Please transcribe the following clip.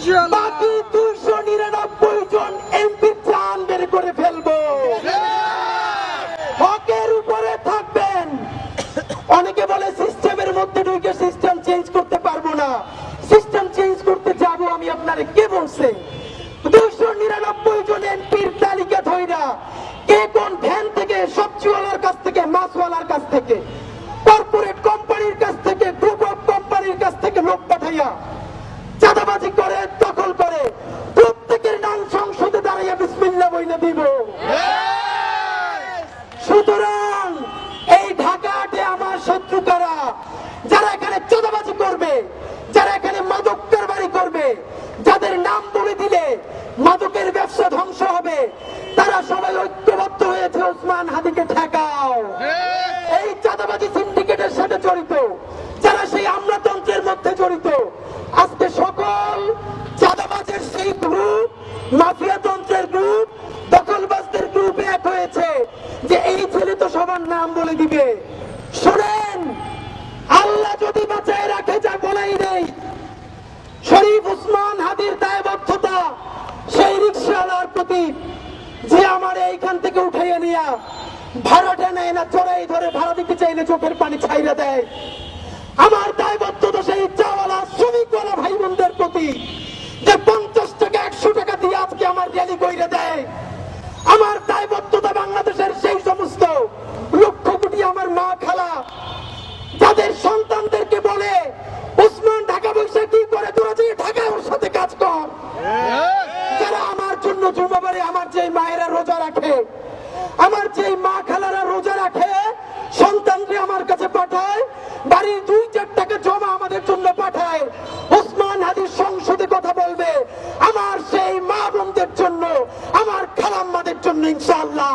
বাকি 299 জন এমপি চান বের করে ফেলবো। হকের উপরে থাকবেন। অনেকে বলে সিস্টেমের মধ্যে ঢুকে সিস্টেম চেঞ্জ করতে পারবো না। সিস্টেম চেঞ্জ করতে যাব আমি, আপনারে কে বলছে? 299 জন এমপির তালিকা ধইরা কে কোন ভ্যান থেকে, সবজিওয়ালার কাছ থেকে, মাছওয়ালার কাছ থেকে, কর্পোরেট কোম্পানির কাছ থেকে, গ্রুপ অফ কোম্পানির কাছ থেকে লোক পাঠাইয়া চাঁদাবাজি করে, দখল করে, প্রত্যেকের নাম সংসদে দাঁড়াইয়া বিসমিল্লাহ বইলে দিব। সুতরাং এই ঢাকাতে আমার শত্রু কারা? যারা এখানে চাঁদাবাজি করবে, যারা এখানে মাদক কারবারি করবে, যাদের নাম বলে দিলে মাদকের ব্যবসা ধ্বংস হবে, তারা সবাই ঐক্যবদ্ধ হয়েছে ওসমান হাদিকে ঠেকাও। এই চাঁদাবাজি সিন্ডিকেটের সাথে জড়িত, যারা সেই আমলাতন্ত্রের মধ্যে জড়িত, আজকে সকল চাঁদাবাজের সেই গ্রুপ, মাফিয়াতন্ত্রের গ্রুপ, দখলবাজদের গ্রুপ এক হয়েছে যে এই ছেলে তো সবার নাম বলে দিবে। শোনেন, আল্লাহ যদি বাঁচায় রাখে, যা বলাই নেই, শরীফ ওসমান হাদির দায়বদ্ধতা সেই রিকশাওয়ালার প্রতি যে আমার এইখান থেকে উঠাইয়া নিয়া ভাড়াটা নেয় না, চড়াই ধরে ভাড়া দিতে চাইলে চোখের পানি ছাইরা দেয়। আমার দায়বদ্ধতা সেই চাওয়ালা শ্রমিকওয়ালা ভাই বোনদের প্রতি যে 50 টাকা 100 টাকা দিয়ে আজকে আমার র্যালি কইরে দেয়। আমার দায়বদ্ধতা বাংলাদেশের সেই সমস্ত লক্ষ কোটি আমার মা খালা যাদের সন্তানদেরকে বলে ওসমান ঢাকা বসে কি করে, তোরা যে ঢাকায় ওর সাথে কাজ কর। যারা আমার জন্য জুমাবারে আমার যে মায়েরা রোজা রাখে, আমার যে মা খালারা রোজা রাখে, সন্তানকে আমার কাছে পাঠায়, বাড়ির 2-4 টাকা জমা আমাদের জন্য পাঠায়, ওসমান হাদির সংসদে কথা বলবে আমার সেই মা বোনদের জন্য, আমার খালাম্মাদের জন্য ইনশাআল্লাহ।